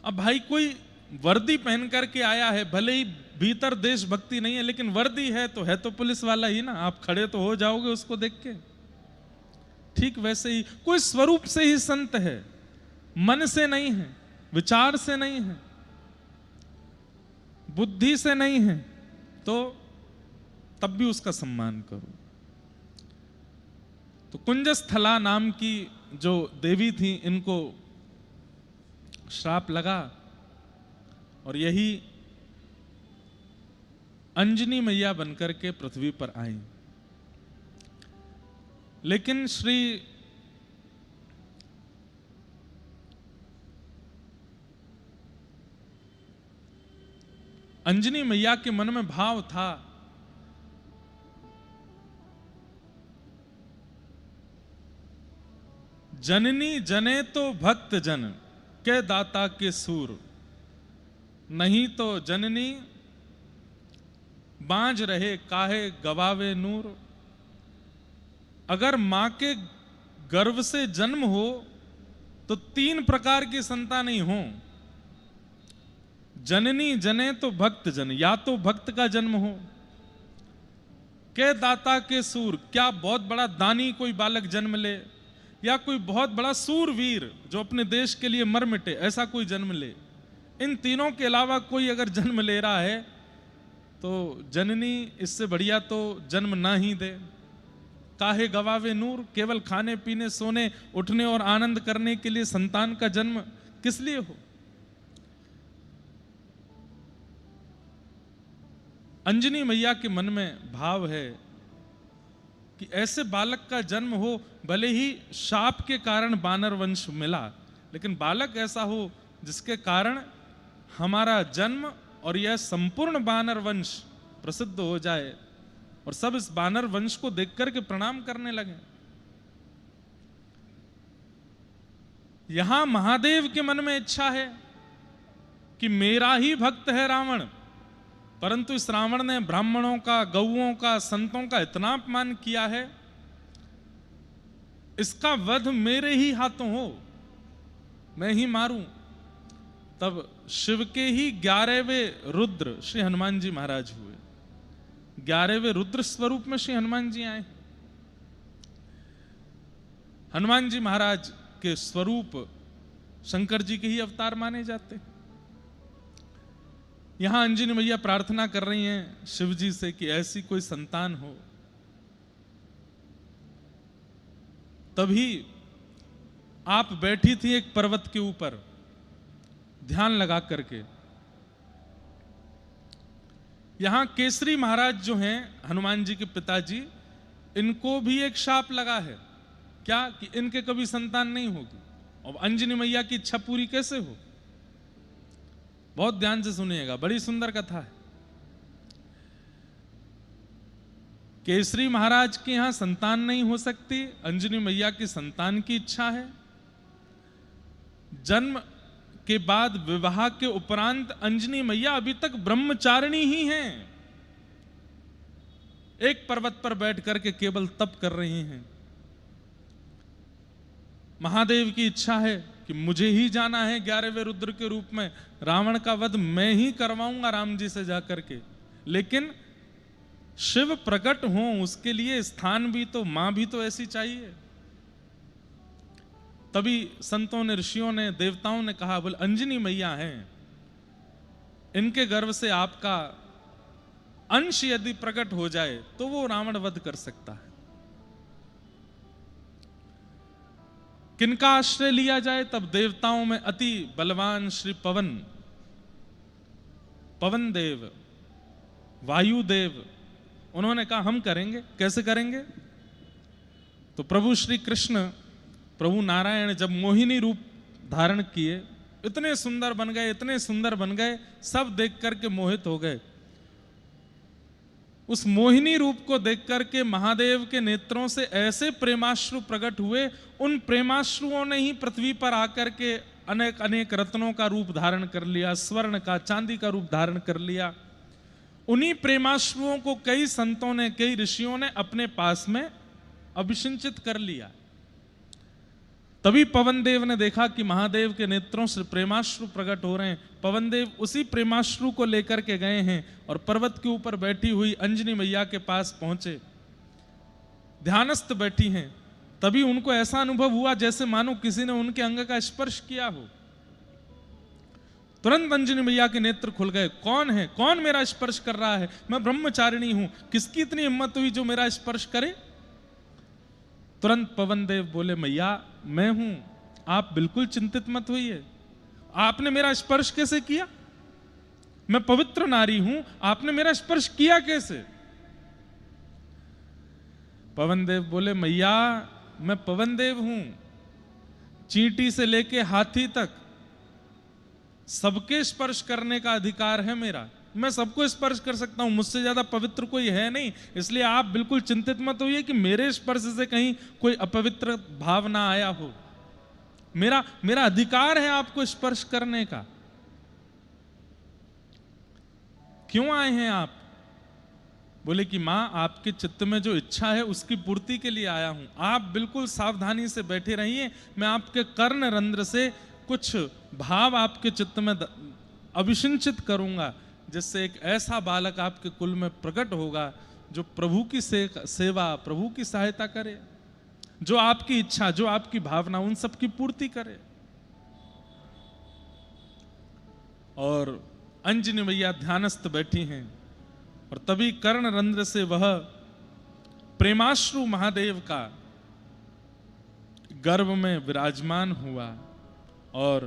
अब भाई कोई वर्दी पहन करके आया है, भले ही भीतर देशभक्ति नहीं है, लेकिन वर्दी है तो पुलिस वाला ही ना, आप खड़े तो हो जाओगे उसको देख के। ठीक वैसे ही कोई स्वरूप से ही संत है, मन से नहीं है, विचार से नहीं है, बुद्धि से नहीं है, तो तब भी उसका सम्मान करो। तो कुंजस्थला नाम की जो देवी थी, इनको श्राप लगा और यही अंजनी मैया बनकर के पृथ्वी पर आई। लेकिन श्री अंजनी मैया के मन में भाव था जननी जने तो भक्त जन के दाता के सूर, नहीं तो जननी बांझ रहे काहे गवावे नूर। अगर मां के गर्भ से जन्म हो तो 3 प्रकार की संतान ही हो। जननी जने तो भक्त जन, या तो भक्त का जन्म हो, के दाता के सूर, क्या बहुत बड़ा दानी कोई बालक जन्म ले, या कोई बहुत बड़ा सूरवीर जो अपने देश के लिए मर मिटे, ऐसा कोई जन्म ले। इन तीनों के अलावा कोई अगर जन्म ले रहा है तो जननी इससे बढ़िया तो जन्म ना ही दे। काहे गवावे नूर, केवल खाने पीने सोने उठने और आनंद करने के लिए संतान का जन्म किस लिए हो। अंजनी मैया के मन में भाव है कि ऐसे बालक का जन्म हो, भले ही शाप के कारण वानर वंश मिला, लेकिन बालक ऐसा हो जिसके कारण हमारा जन्म और यह संपूर्ण वानर वंश प्रसिद्ध हो जाए और सब इस वानर वंश को देख करके प्रणाम करने लगे। यहां महादेव के मन में इच्छा है कि मेरा ही भक्त है रावण, परंतु इस रावण ने ब्राह्मणों का, गौओं का, संतों का इतना अपमान किया है, इसका वध मेरे ही हाथों हो, मैं ही मारूं। तब शिव के ही 11वें रुद्र श्री हनुमान जी महाराज हुए। 11वें रुद्र स्वरूप में श्री हनुमान जी आए। हनुमान जी महाराज के स्वरूप शंकर जी के ही अवतार माने जाते। यहां अंजनी मैया प्रार्थना कर रही हैं शिव जी से कि ऐसी कोई संतान हो। तभी आप बैठी थी एक पर्वत के ऊपर ध्यान लगा करके। यहां केसरी महाराज जो हैं हनुमान जी के पिताजी, इनको भी एक शाप लगा है। क्या कि इनके कभी संतान नहीं होगी। और अंजनी मैया की इच्छा पूरी कैसे हो, बहुत ध्यान से सुनिएगा, बड़ी सुंदर कथा है। केसरी महाराज के यहां संतान नहीं हो सकती, अंजनी मैया की संतान की इच्छा है। जन्म के बाद विवाह के उपरांत अंजनी मैया अभी तक ब्रह्मचारिणी ही हैं, एक पर्वत पर बैठ करके केवल तप कर रही हैं। महादेव की इच्छा है कि मुझे ही जाना है 11वें रुद्र के रूप में, रावण का वध मैं ही करवाऊंगा राम जी से जाकर के। लेकिन शिव प्रकट हो, उसके लिए स्थान भी तो, मां भी तो ऐसी चाहिए। तभी संतों ने, ऋषियों ने, देवताओं ने कहा, बोले अंजनी मैया हैं, इनके गर्भ से आपका अंश यदि प्रकट हो जाए तो वो रावण वध कर सकता है। किनका आश्रय लिया जाए? तब देवताओं में अति बलवान श्री पवन देव, वायुदेव, उन्होंने कहा हम करेंगे। कैसे करेंगे? तो प्रभु श्री कृष्ण, प्रभु नारायण जब मोहिनी रूप धारण किए, इतने सुंदर बन गए, इतने सुंदर बन गए, सब देख करके मोहित हो गए। उस मोहिनी रूप को देख करके महादेव के नेत्रों से ऐसे प्रेमाश्रु प्रकट हुए, उन प्रेमाश्रुओं ने ही पृथ्वी पर आकर के अनेक अनेक रत्नों का रूप धारण कर लिया, स्वर्ण का, चांदी का रूप धारण कर लिया। उन्हीं प्रेमाश्रुओं को कई संतों ने, कई ऋषियों ने अपने पास में अभिषिंचित कर लिया। तभी पवन देव ने देखा कि महादेव के नेत्रों से प्रेमाश्रु प्रकट हो रहे हैं। पवन देव उसी प्रेमाश्रु को लेकर के गए हैं और पर्वत के ऊपर बैठी हुई अंजनी मैया के पास पहुंचे। ध्यानस्थ बैठी हैं। तभी उनको ऐसा अनुभव हुआ जैसे मानो किसी ने उनके अंग का स्पर्श किया हो। तुरंत अंजनी मैया के नेत्र खुल गए। कौन है? कौन मेरा स्पर्श कर रहा है? मैं ब्रह्मचारिणी हूं, किसकी इतनी हिम्मत हुई जो मेरा स्पर्श करे? तुरंत पवन देव बोले, मैया मैं हूं, आप बिल्कुल चिंतित मत होइए। आपने मेरा स्पर्श कैसे किया? मैं पवित्र नारी हूं, आपने मेरा स्पर्श किया कैसे? पवन देव बोले, मैया मैं पवन देव हूं, चींटी से लेके हाथी तक सबके स्पर्श करने का अधिकार है मेरा। मैं सबको स्पर्श कर सकता हूं, मुझसे ज्यादा पवित्र कोई है नहीं। इसलिए आप बिल्कुल चिंतित मत होइए कि मेरे स्पर्श से कहीं कोई अपवित्र भाव ना आया हो। मेरा अधिकार है आपको स्पर्श करने का। क्यों आए हैं आप? बोले कि मां आपके चित्त में जो इच्छा है उसकी पूर्ति के लिए आया हूं। आप बिल्कुल सावधानी से बैठे रहिए, मैं आपके कर्ण रंध्र से कुछ भाव आपके चित्त में अभिसिंचित करूंगा, जिससे एक ऐसा बालक आपके कुल में प्रकट होगा जो प्रभु की सेवा, प्रभु की सहायता करे, जो आपकी इच्छा, जो आपकी भावना, उन सब की पूर्ति करे। और अंजनी मैया ध्यानस्थ बैठी हैं और तभी कर्ण रंध्र से वह प्रेमाश्रु महादेव का गर्भ में विराजमान हुआ और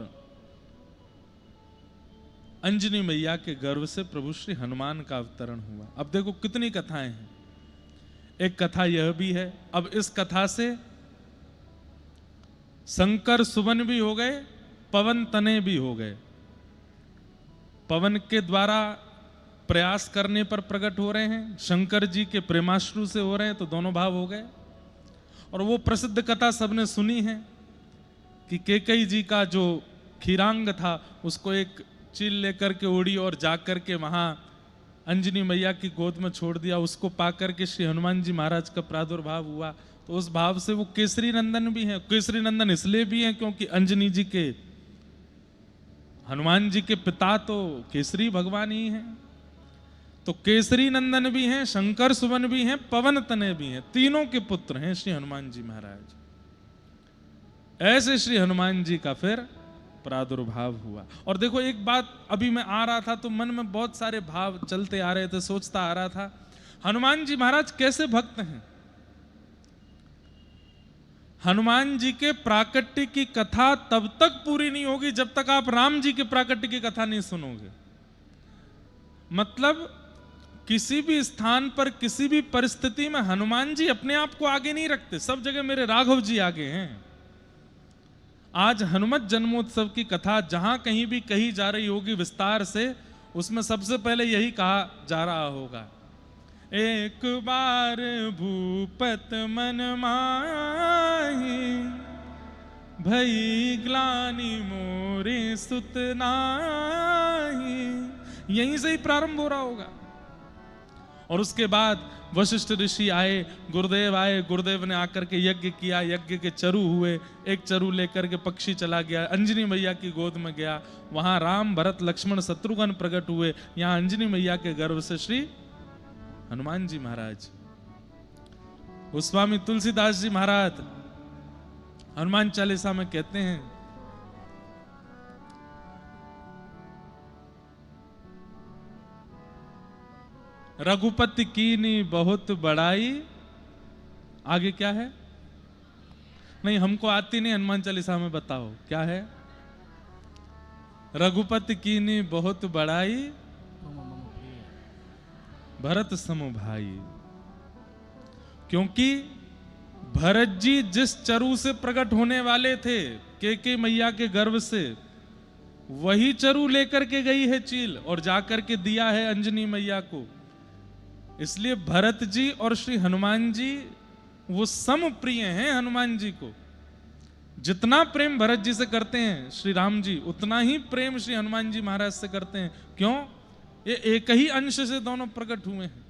अंजनी मैया के गर्भ से प्रभु श्री हनुमान का अवतरण हुआ। अब देखो कितनी कथाएं हैं। एक कथा यह भी है। अब इस कथा से शंकर सुवन भी हो गए, पवन तने भी हो गए। पवन के द्वारा प्रयास करने पर प्रकट हो रहे हैं, शंकर जी के प्रेमाश्रु से हो रहे हैं, तो दोनों भाव हो गए। और वो प्रसिद्ध कथा सबने सुनी है कि कैकेयी जी का जो खीरांग था उसको एक चील लेकर के उड़ी और जाकर के वहां अंजनी मैया की गोद में छोड़ दिया। उसको पाकर के श्री हनुमान जी महाराज का प्रादुर्भाव हुआ। तो उस भाव से वो केसरी नंदन भी हैं। केसरी नंदन इसलिए भी हैं क्योंकि अंजनी जी के, हनुमान जी के पिता तो केसरी भगवान ही हैं। तो केसरी नंदन भी हैं, शंकर सुवन भी हैं, पवन तनय भी हैं। तीनों के पुत्र हैं श्री हनुमान जी महाराज। ऐसे श्री हनुमान जी का फिर प्रादुर्भाव हुआ। और देखो एक बात, अभी मैं आ रहा था तो मन में बहुत सारे भाव चलते आ रहे थे, सोचता आ रहा था, हनुमान जी महाराज कैसे भक्त हैं। हनुमान जी के प्राकट्य की कथा तब तक पूरी नहीं होगी जब तक आप राम जी के प्राकट्य की कथा नहीं सुनोगे। मतलब किसी भी स्थान पर, किसी भी परिस्थिति में हनुमान जी अपने आप को आगे नहीं रखते। सब जगह मेरे राघव जी आगे हैं। आज हनुमत जन्मोत्सव की कथा जहां कहीं भी कही जा रही होगी विस्तार से, उसमें सबसे पहले यही कहा जा रहा होगा, एक बार भूपत मन माही, भई ग्लानि मोरे सुत नाहि। यहीं से ही प्रारंभ हो रहा होगा। और उसके बाद वशिष्ठ ऋषि आए, गुरुदेव आए, गुरुदेव ने आकर के यज्ञ किया, यज्ञ के चरु हुए, एक चरु लेकर के पक्षी चला गया, अंजनी मैया की गोद में गया, वहां राम भरत लक्ष्मण शत्रुघ्न प्रकट हुए, यहां अंजनी मैया के गर्भ से श्री हनुमान जी महाराज। गोस्वामी तुलसीदास जी महाराज हनुमान चालीसा में कहते हैं, रघुपति कीनी बहुत बड़ाई। आगे क्या है? नहीं, हमको आती नहीं, हनुमान चालीसा में बताओ क्या है। रघुपति कीनी बहुत बड़ाई, भरत सम भाई। क्योंकि भरत जी जिस चरु से प्रकट होने वाले थे, कैकेयी मैया के गर्भ से, वही चरु लेकर के गई है चील और जाकर के दिया है अंजनी मैया को। इसलिए भरत जी और श्री हनुमान जी वो सम प्रिय हैं हनुमान जी को। जितना प्रेम भरत जी से करते हैं श्री राम जी, उतना ही प्रेम श्री हनुमान जी महाराज से करते हैं। क्यों? ये एक ही अंश से दोनों प्रकट हुए हैं।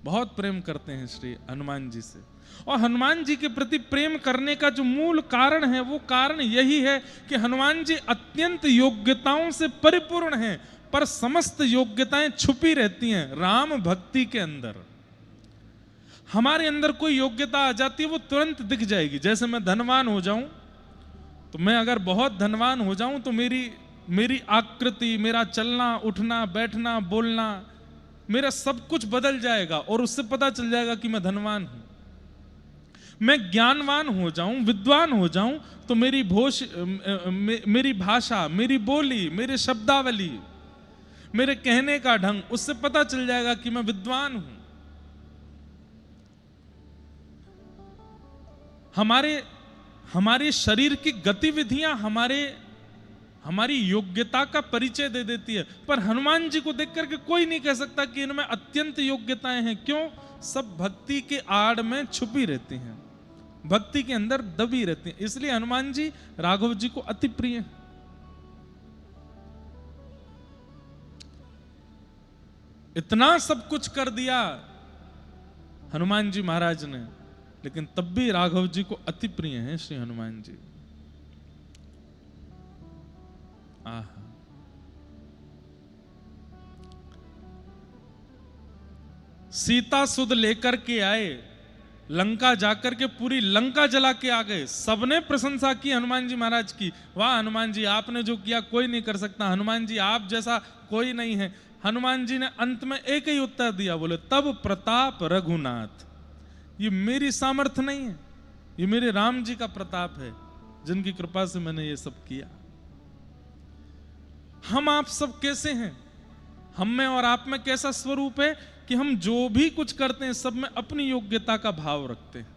बहुत प्रेम करते हैं श्री हनुमान जी से। और हनुमान जी के प्रति प्रेम करने का जो मूल कारण है, वो कारण यही है कि हनुमान जी अत्यंत योग्यताओं से परिपूर्ण हैं, पर समस्त योग्यताएं छुपी रहती हैं राम भक्ति के अंदर। हमारे अंदर कोई योग्यता आ जाती है, वो तुरंत दिख जाएगी। जैसे मैं धनवान हो जाऊं, तो मैं अगर बहुत धनवान हो जाऊं तो मेरी आकृति, मेरा चलना उठना बैठना बोलना, मेरा सब कुछ बदल जाएगा और उससे पता चल जाएगा कि मैं धनवान हूं। मैं ज्ञानवान हो जाऊं, विद्वान हो जाऊं, तो मेरी भाषा, मेरी बोली, मेरे शब्दावली, मेरे कहने का ढंग, उससे पता चल जाएगा कि मैं विद्वान हूं। हमारे शरीर की गतिविधियां हमारी योग्यता का परिचय दे देती है, पर हनुमान जी को देख करके कोई नहीं कह सकता कि इनमें अत्यंत योग्यताएं हैं। क्यों? सब भक्ति के आड़ में छुपी रहती हैं, भक्ति के अंदर दबी रहती हैं। इसलिए हनुमान जी राघव जी को अति प्रिय हैं। इतना सब कुछ कर दिया हनुमान जी महाराज ने, लेकिन तब भी राघव जी को अति प्रिय हैं श्री हनुमान जी। सीता सुध लेकर के आए, लंका जाकर के पूरी लंका जला के आ गए। सबने प्रशंसा की हनुमान जी महाराज की, वाह हनुमान जी, आपने जो किया कोई नहीं कर सकता, हनुमान जी आप जैसा कोई नहीं है। हनुमान जी ने अंत में एक ही उत्तर दिया, बोले तब प्रताप रघुनाथ, ये मेरी सामर्थ्य नहीं है, ये मेरे राम जी का प्रताप है, जिनकी कृपा से मैंने ये सब किया। हम आप सब कैसे हैं? हम में और आप में कैसा स्वरूप है कि हम जो भी कुछ करते हैं सब में अपनी योग्यता का भाव रखते हैं।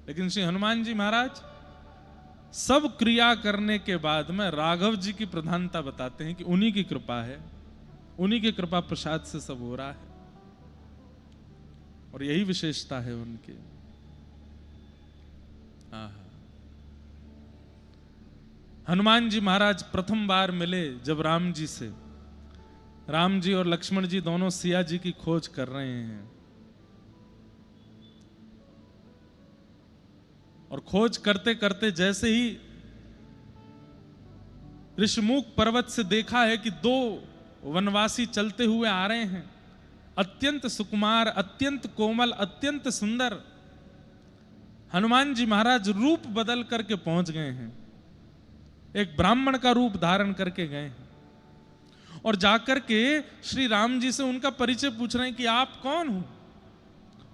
लेकिन श्री हनुमान जी महाराज सब क्रिया करने के बाद में राघव जी की प्रधानता बताते हैं कि उन्हीं की कृपा है, उन्हीं की कृपा प्रसाद से सब हो रहा है, और यही विशेषता है उनकी। हनुमान जी महाराज प्रथम बार मिले जब राम जी से, राम जी और लक्ष्मण जी दोनों सिया जी की खोज कर रहे हैं, और खोज करते करते जैसे ही ऋषिमुख पर्वत से देखा है कि दो वनवासी चलते हुए आ रहे हैं, अत्यंत सुकुमार, अत्यंत कोमल, अत्यंत सुंदर, हनुमान जी महाराज रूप बदल करके पहुंच गए हैं, एक ब्राह्मण का रूप धारण करके गए हैं, और जाकर के श्री राम जी से उनका परिचय पूछ रहे हैं कि आप कौन हो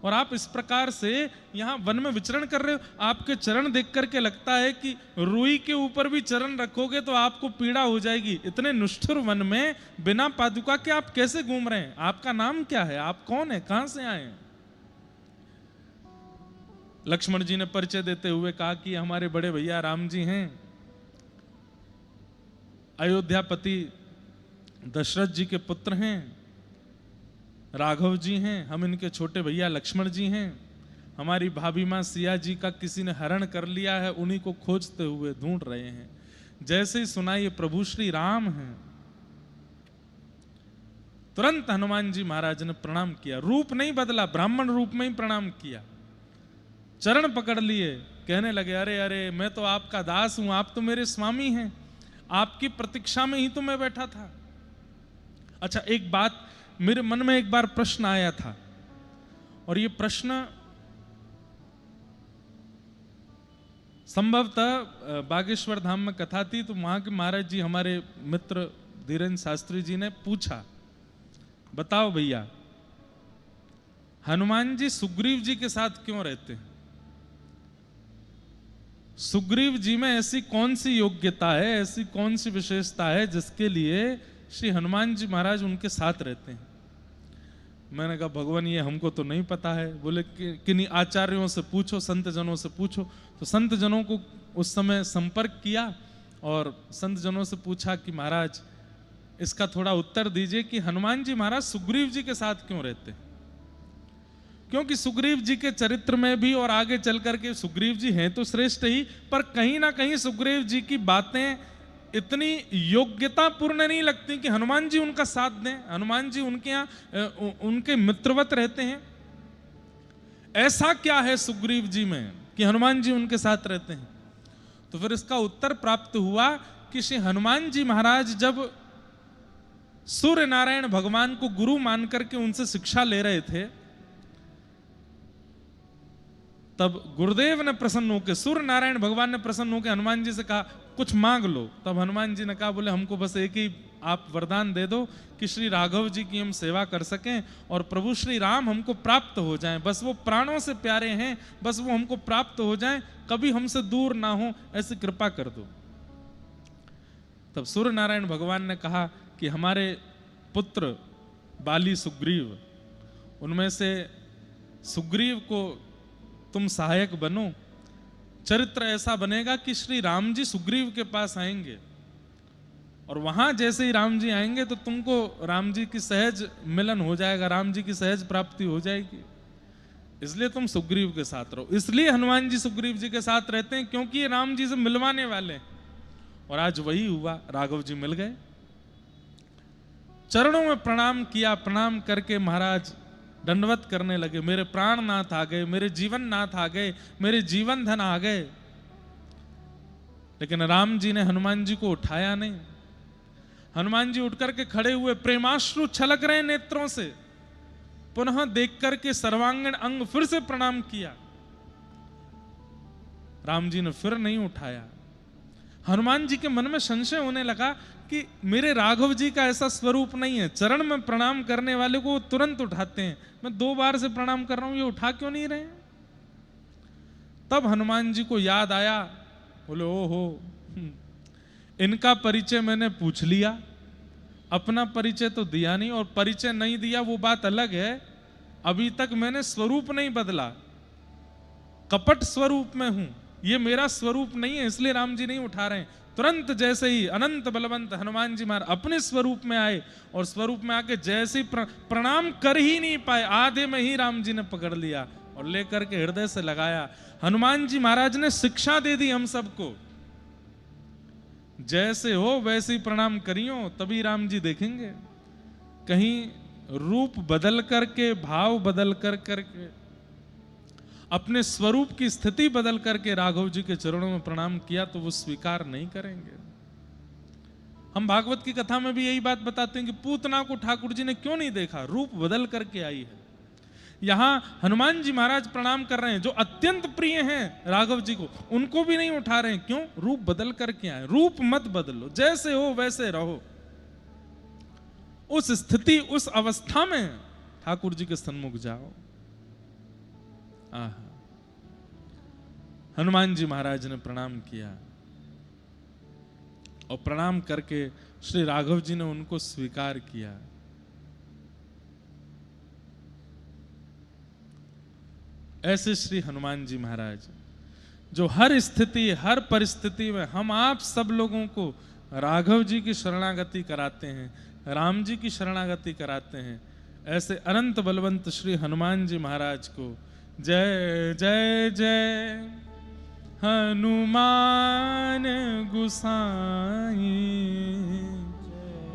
और आप इस प्रकार से यहां वन में विचरण कर रहे हो। आपके चरण देख करके लगता है कि रुई के ऊपर भी चरण रखोगे तो आपको पीड़ा हो जाएगी। इतने निष्ठुर वन में बिना पादुका के आप कैसे घूम रहे हैं? आपका नाम क्या है? आप कौन है? कहां से आए हैं? लक्ष्मण जी ने परिचय देते हुए कहा कि हमारे बड़े भैया राम जी हैं, अयोध्यापति दशरथ जी के पुत्र हैं, राघव जी हैं, हम इनके छोटे भैया लक्ष्मण जी हैं, हमारी भाभी मां सिया जी का किसी ने हरण कर लिया है, उन्हीं को खोजते हुए ढूंढ रहे हैं। जैसे ही सुना ये प्रभु श्री राम हैं, तुरंत हनुमान जी महाराज ने प्रणाम किया, रूप नहीं बदला, ब्राह्मण रूप में ही प्रणाम किया, चरण पकड़ लिए, कहने लगे अरे अरे मैं तो आपका दास हूं, आप तो मेरे स्वामी हैं, आपकी प्रतीक्षा में ही तो मैं बैठा था। अच्छा, एक बात मेरे मन में एक बार प्रश्न आया था, और ये प्रश्न संभवतः बागेश्वर धाम में कथा थी, तो वहां के महाराज जी हमारे मित्र धीरेन्द्र शास्त्री जी ने पूछा, बताओ भैया हनुमान जी सुग्रीव जी के साथ क्यों रहते हैं? सुग्रीव जी में ऐसी कौन सी योग्यता है, ऐसी कौन सी विशेषता है जिसके लिए श्री हनुमान जी महाराज उनके साथ रहते हैं? मैंने कहा भगवान ये हमको तो नहीं पता है। बोले किन्हीं आचार्यों से पूछो, संत जनों से पूछो। तो संत जनों को उस समय संपर्क किया और संत जनों से पूछा कि महाराज इसका थोड़ा उत्तर दीजिए कि हनुमान जी महाराज सुग्रीव जी के साथ क्यों रहते हैं? क्योंकि सुग्रीव जी के चरित्र में भी और आगे चल करके सुग्रीव जी हैं तो श्रेष्ठ ही, पर कहीं ना कहीं सुग्रीव जी की बातें इतनी योग्यता पूर्ण नहीं लगती कि हनुमान जी उनका साथ दें, हनुमान जी उनके यहाँ उनके मित्रवत रहते हैं। ऐसा क्या है सुग्रीव जी में कि हनुमान जी उनके साथ रहते हैं? तो फिर इसका उत्तर प्राप्त हुआ कि श्री हनुमान जी महाराज जब सूर्य नारायण भगवान को गुरु मान करके उनसे शिक्षा ले रहे थे, तब गुरुदेव ने प्रसन्न होकर, सूर्य नारायण भगवान ने प्रसन्न होकर हनुमान जी से कहा कुछ मांग लो। तब हनुमान जी ने कहा, बोले हमको बस एक ही आप वरदान दे दो कि श्री राघव जी की हम सेवा कर सकें और प्रभु श्री राम हमको प्राप्त हो जाएं, बस वो प्राणों से प्यारे हैं, बस वो हमको प्राप्त हो जाएं, कभी हमसे दूर ना हो, ऐसी कृपा कर दो। तब सूर्य नारायण भगवान ने कहा कि हमारे पुत्र बाली सुग्रीव, उनमें से सुग्रीव को तुम सहायक बनो, चरित्र ऐसा बनेगा कि श्री राम जी सुग्रीव के पास आएंगे और वहां जैसे ही राम जी आएंगे तो तुमको राम जी की सहज मिलन हो जाएगा, राम जी की सहज प्राप्ति हो जाएगी, इसलिए तुम सुग्रीव के साथ रहो। इसलिए हनुमान जी सुग्रीव जी के साथ रहते हैं क्योंकि ये राम जी से मिलवाने वाले हैं। और आज वही हुआ, राघव जी मिल गए, चरणों में प्रणाम किया, प्रणाम करके महाराज दंडवत करने लगे, मेरे प्राणनाथ आ गए, मेरे जीवन नाथ आ गए, मेरे जीवन धन आ गए। लेकिन राम जी ने हनुमान जी को उठाया नहीं। हनुमान जी उठ करके खड़े हुए, प्रेमाश्रु छलक रहे नेत्रों से, पुनः देख करके सर्वांगीण अंग फिर से प्रणाम किया। राम जी ने फिर नहीं उठाया। हनुमान जी के मन में संशय होने लगा कि मेरे राघव जी का ऐसा स्वरूप नहीं है, चरण में प्रणाम करने वाले को तुरंत उठाते हैं, मैं 2 बार से प्रणाम कर रहा हूं, ये उठा क्यों नहीं रहे? तब हनुमान जी को याद आया, बोले ओहो, इनका परिचय मैंने पूछ लिया, अपना परिचय तो दिया नहीं, और परिचय नहीं दिया वो बात अलग है, अभी तक मैंने स्वरूप नहीं बदला, कपट स्वरूप में हूं, ये मेरा स्वरूप नहीं है, इसलिए राम जी नहीं उठा रहे हैं। तुरंत जैसे ही अनंत बलवंत हनुमान जी महाराज अपने स्वरूप में आए और स्वरूप में आके जैसे ही प्रणाम कर ही नहीं पाए, आधे में ही राम जी ने पकड़ लिया और लेकर के हृदय से लगाया। हनुमान जी महाराज ने शिक्षा दे दी हम सबको, जैसे हो वैसे ही प्रणाम करियो, तभी राम जी देखेंगे। कहीं रूप बदल करके, भाव बदल करके, अपने स्वरूप की स्थिति बदल करके राघव जी के चरणों में प्रणाम किया तो वो स्वीकार नहीं करेंगे। हम भागवत की कथा में भी यही बात बताते हैं कि पूतना को ठाकुर जी ने क्यों नहीं देखा, रूप बदल करके आई है। यहां हनुमान जी महाराज प्रणाम कर रहे हैं, जो अत्यंत प्रिय हैं राघव जी को, उनको भी नहीं उठा रहे हैं, क्यों? रूप बदल करके आए। रूप मत बदलो, जैसे हो वैसे रहो। उस स्थिति, उस अवस्था में ठाकुर जी के सन्मुख जाओ। हनुमान जी महाराज ने प्रणाम किया और प्रणाम करके श्री राघव जी ने उनको स्वीकार किया। ऐसे श्री हनुमान जी महाराज जो हर स्थिति, हर परिस्थिति में हम आप सब लोगों को राघव जी की शरणागति कराते हैं, राम जी की शरणागति कराते हैं, ऐसे अनंत बलवंत श्री हनुमान जी महाराज को जय जय जय हनुमान गुसाई,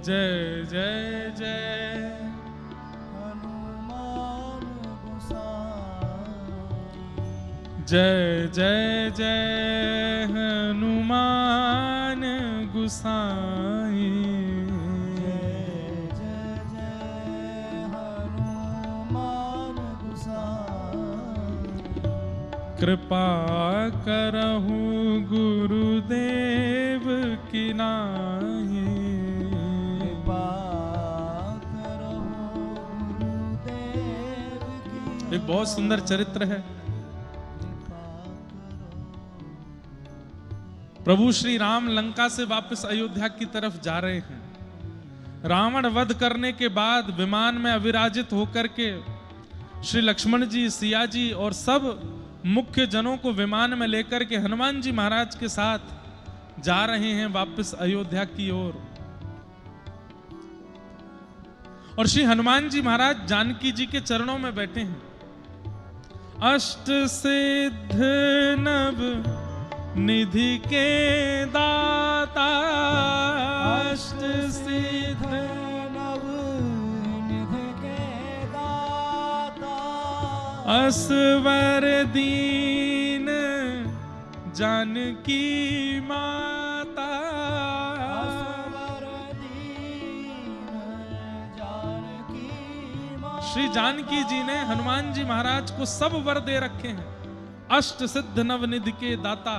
जय जय जय हनुमान गुसाई, जय जय जय हनुमान गुसाई, कृपा करहु गुरुदेव की नाहि, कृपा करहु गुरुदेव की। एक बहुत सुंदर चरित्र है। प्रभु श्री राम लंका से वापस अयोध्या की तरफ जा रहे हैं। रावण वध करने के बाद विमान में अविराजित होकर के श्री लक्ष्मण जी, सिया जी और सब मुख्य जनों को विमान में लेकर के हनुमान जी महाराज के साथ जा रहे हैं वापस अयोध्या की ओर। और श्री हनुमान जी महाराज जानकी जी के चरणों में बैठे हैं। अष्ट सिद्ध नव निधि के दाता, अष्ट सिद्ध नव निधि के दाता, असवर दीन जानकी माता, श्री जानकी जी ने हनुमान जी महाराज को सब वर दे रखे हैं। अष्ट सिद्ध नवनिधि के दाता,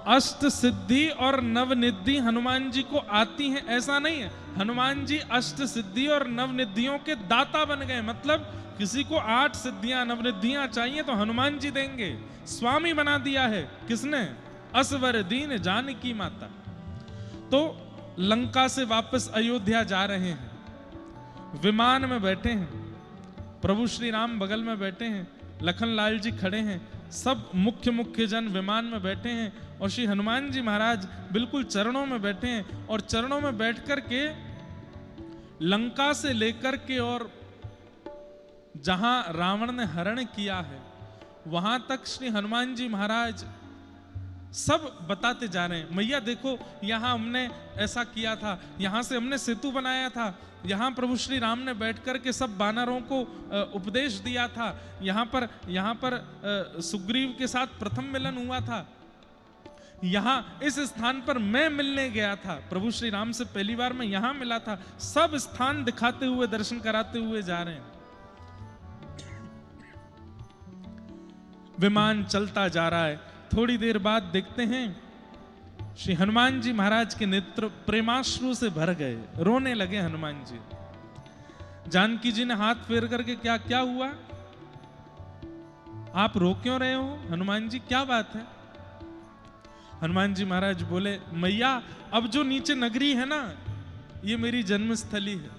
अष्ट सिद्धि और नवनिधि हनुमान जी को आती हैं ऐसा नहीं है। हनुमान जी अष्ट सिद्धि और नवनिधियों के दाता बन गए, मतलब किसी को 8 सिद्धियां नवनिधियां चाहिए तो हनुमान जी देंगे। स्वामी बना दिया है किसने? असवर दीन जानकी माता। तो लंका से वापस अयोध्या जा रहे हैं, विमान में बैठे हैं, प्रभु श्री राम बगल में बैठे हैं, लखन लाल जी खड़े हैं, सब मुख्य जन विमान में बैठे हैं और श्री हनुमान जी महाराज बिल्कुल चरणों में बैठे हैं। और चरणों में बैठ कर के लंका से लेकर के और जहां रावण ने हरण किया है वहां तक श्री हनुमान जी महाराज सब बताते जा रहे हैं। मैया देखो, यहां हमने ऐसा किया था, यहां से हमने सेतु बनाया था, यहां प्रभु श्री राम ने बैठकर के सब वानरों को उपदेश दिया था, यहां पर सुग्रीव के साथ प्रथम मिलन हुआ था, यहां इस स्थान पर मैं मिलने गया था, प्रभु श्री राम से पहली बार मैं यहां मिला था। सब स्थान दिखाते हुए, दर्शन कराते हुए जा रहे हैं। विमान चलता जा रहा है। थोड़ी देर बाद देखते हैं श्री हनुमान जी महाराज के नेत्र प्रेमाश्रु से भर गए, रोने लगे हनुमान जी। जानकी जी ने हाथ फेर करके, क्या क्या हुआ, आप रो क्यों रहे हो हनुमान जी, क्या बात है? हनुमान जी महाराज बोले, मैया अब जो नीचे नगरी है ना, ये मेरी जन्मस्थली है,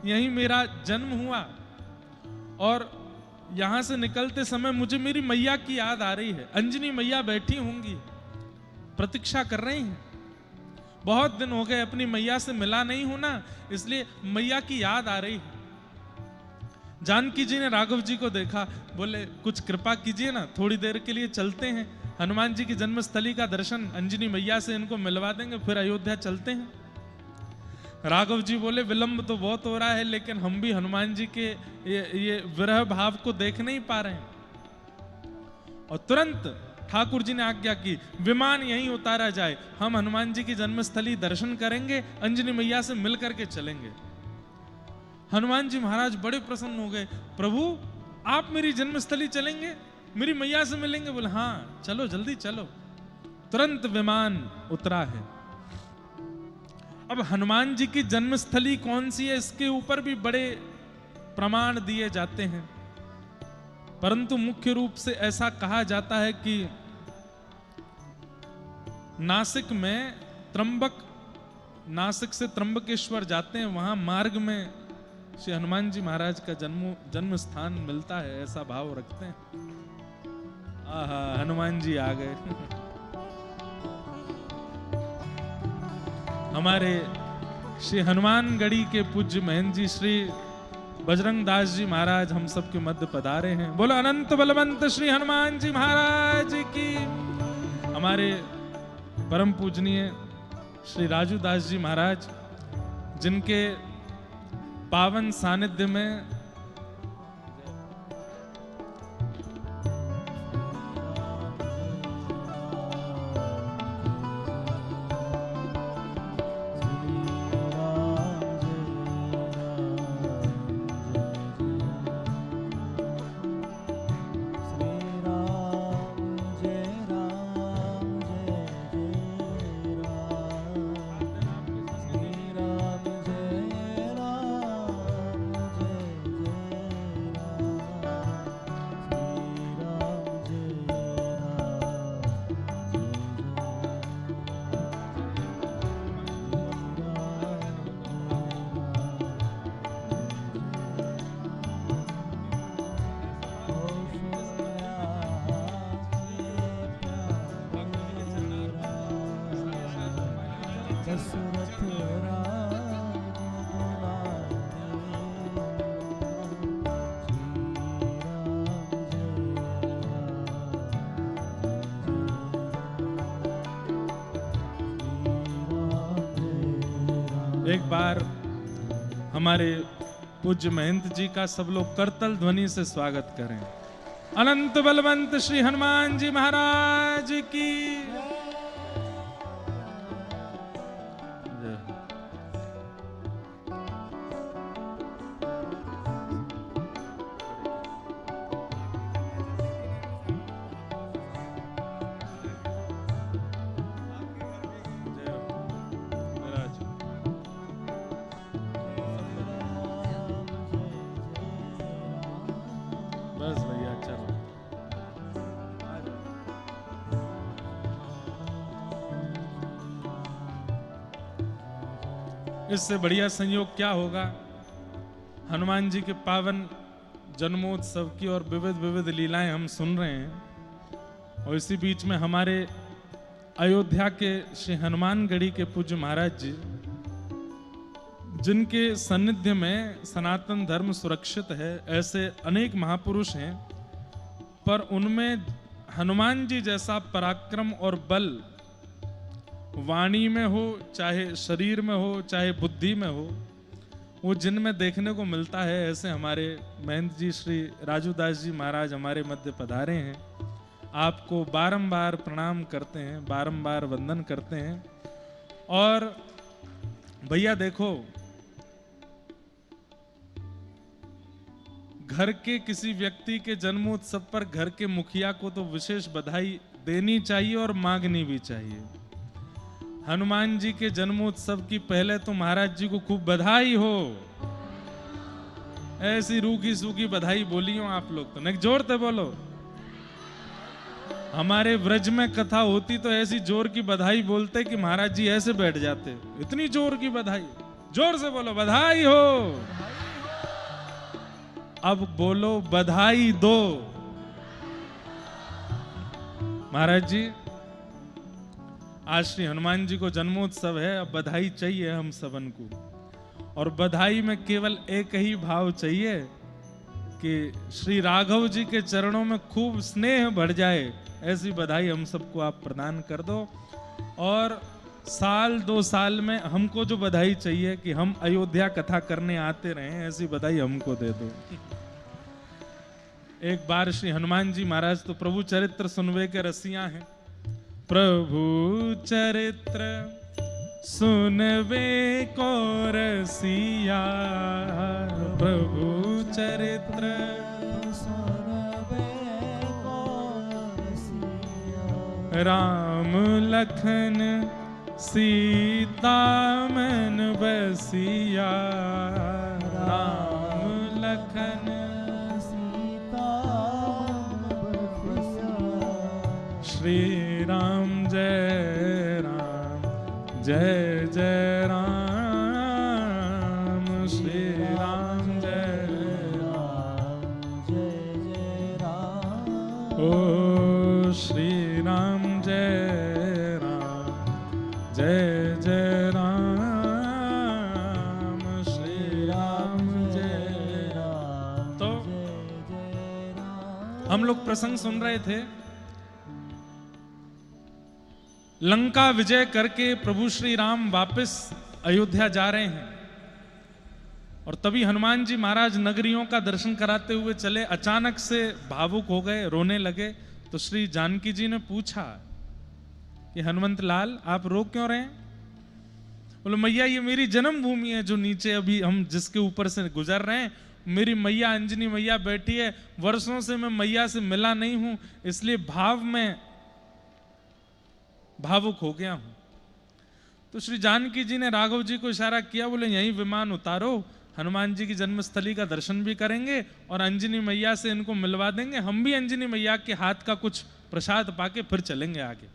यहीं मेरा जन्म हुआ और यहां से निकलते समय मुझे मेरी मैया की याद आ रही है। अंजनी मैया बैठी होंगी, प्रतीक्षा कर रही हैं, बहुत दिन हो गए अपनी मैया से मिला नहीं हूं ना, इसलिए मैया की याद आ रही है। जानकी जी ने राघव जी को देखा, बोले कुछ कृपा कीजिए ना, थोड़ी देर के लिए चलते हैं, हनुमान जी की जन्मस्थली का दर्शन अंजनी मैया से इनको मिलवा देंगे, फिर अयोध्या चलते हैं। राघव जी बोले, विलंब तो बहुत हो रहा है, लेकिन हम भी हनुमान जी के ये विरह भाव को देख नहीं पा रहे हैं। और तुरंत ठाकुर जी ने आज्ञा की, विमान यहीं उतारा जाए, हम हनुमान जी की जन्मस्थली दर्शन करेंगे, अंजनी मैया से मिल करके चलेंगे। हनुमान जी महाराज बड़े प्रसन्न हो गए, प्रभु आप मेरी जन्मस्थली चलेंगे, मेरी मैया से मिलेंगे? बोले हाँ चलो, जल्दी चलो। तुरंत विमान उतरा है। अब हनुमान जी की जन्मस्थली कौन सी है, इसके ऊपर भी बड़े प्रमाण दिए जाते हैं, परंतु मुख्य रूप से ऐसा कहा जाता है कि नासिक में नासिक से त्र्यंबकेश्वर जाते हैं, वहां मार्ग में श्री हनुमान जी महाराज का जन्म स्थान मिलता है, ऐसा भाव रखते हैं। आहा, हनुमान जी आ गए। हमारे श्री हनुमानगढ़ी के पूज्य महंत जी श्री बजरंग दास जी महाराज हम सबके मध्य पधारे हैं। बोलो अनंत बलवंत श्री हनुमान जी महाराज की। हमारे परम पूजनीय श्री राजू दास जी महाराज, जिनके पावन सानिध्य में एक बार हमारे पूज्य महंत जी का सब लोग करतल ध्वनि से स्वागत करें। अनंत बलवंत श्री हनुमान जी महाराज की बस भैया चलो। इससे बढ़िया संयोग क्या होगा। हनुमान जी के पावन जन्मोत्सव की और विविध विविध लीलाएं हम सुन रहे हैं, और इसी बीच में हमारे अयोध्या के श्री हनुमानगढ़ी के पूज्य महाराज जी, जिनके सानिध्य में सनातन धर्म सुरक्षित है, ऐसे अनेक महापुरुष हैं, पर उनमें हनुमान जी जैसा पराक्रम और बल वाणी में हो, चाहे शरीर में हो, चाहे बुद्धि में हो, वो जिनमें देखने को मिलता है, ऐसे हमारे महंत जी श्री राजूदास जी महाराज हमारे मध्य पधारे हैं। आपको बारंबार प्रणाम करते हैं, बारंबार वंदन करते हैं। और भैया देखो, घर के किसी व्यक्ति के जन्मोत्सव पर घर के मुखिया को तो विशेष बधाई देनी चाहिए और मांगनी भी चाहिए। हनुमान जी के जन्मोत्सव की पहले तो महाराज जी को खूब बधाई हो। ऐसी रूखी सूखी बधाई बोली हो आप लोग तो, नहीं जोरते बोलो। हमारे व्रज में कथा होती तो ऐसी जोर की बधाई बोलते कि महाराज जी ऐसे बैठ जाते। इतनी जोर की बधाई, जोर से बोलो बधाई हो। अब बोलो बधाई दो। महाराज जी, आज श्री हनुमान जी को जन्मोत्सव है, अब बधाई चाहिए हम सबन को, और बधाई में केवल एक ही भाव चाहिए कि श्री राघव जी के चरणों में खूब स्नेह बढ़ जाए। ऐसी बधाई हम सबको आप प्रदान कर दो। और साल 2 साल में हमको जो बधाई चाहिए कि हम अयोध्या कथा करने आते रहे, ऐसी बधाई हमको दे दो। एक बार श्री हनुमान जी महाराज तो प्रभु चरित्र सुनवे के रसिया हैं। प्रभु चरित्र सुनवे को रसिया, प्रभु चरित्र सुनवे को रसिया, राम लखन सीता मन बसिया, राम लखन श्री राम जय राम, जय जय राम, श्री राम जय राम, जय जय राम, ओ श्री राम जय राम, जय जय राम, श्री राम जय राम। तो हम लोग प्रसंग सुन रहे थे, लंका विजय करके प्रभु श्री राम वापस अयोध्या जा रहे हैं, और तभी हनुमान जी महाराज नगरियों का दर्शन कराते हुए चले, अचानक से भावुक हो गए, रोने लगे। तो श्री जानकी जी ने पूछा कि हनुमंत लाल आप रो क्यों रहे हैं? बोले मैया ये मेरी जन्मभूमि है, जो नीचे अभी हम जिसके ऊपर से गुजर रहे हैं, मेरी मैया अंजनी मैया बैठी है, वर्षों से मैं मैया से मिला नहीं हूं, इसलिए भाव में भावुक हो गया हूं। तो श्री जानकी जी ने राघव जी को इशारा किया, बोले यहीं विमान उतारो, हनुमान जी की जन्मस्थली का दर्शन भी करेंगे और अंजनी मैया से इनको मिलवा देंगे, हम भी अंजनी मैया के हाथ का कुछ प्रसाद पाके फिर चलेंगे आगे।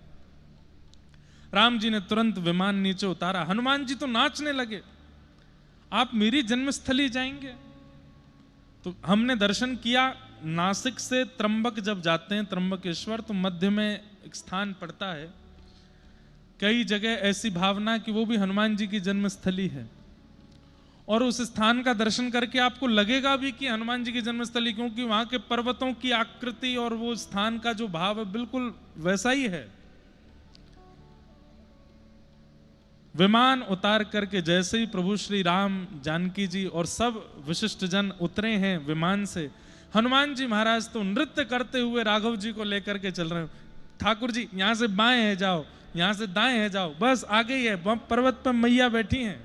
राम जी ने तुरंत विमान नीचे उतारा। हनुमान जी तो नाचने लगे, आप मेरी जन्मस्थली जाएंगे? तो हमने दर्शन किया, नासिक से त्र्यंबक जब जाते हैं, त्र्यंबकेश्वर, तो मध्य में एक स्थान पड़ता है, कई जगह ऐसी भावना कि वो भी हनुमान जी की जन्मस्थली है, और उस स्थान का दर्शन करके आपको लगेगा भी कि हनुमान जी की जन्मस्थली, क्योंकि वहां के पर्वतों की आकृति और वो स्थान का जो भाव है बिल्कुल वैसा ही है। विमान उतार करके जैसे ही प्रभु श्री राम, जानकी जी और सब विशिष्ट जन उतरे हैं विमान से, हनुमान जी महाराज तो नृत्य करते हुए राघव जी को लेकर के चल रहे हैं। ठाकुर जी यहाँ से बाएं है जाओ, यहाँ से दाएं है जाओ, बस आगे ही है, पर्वत पर मैया बैठी हैं।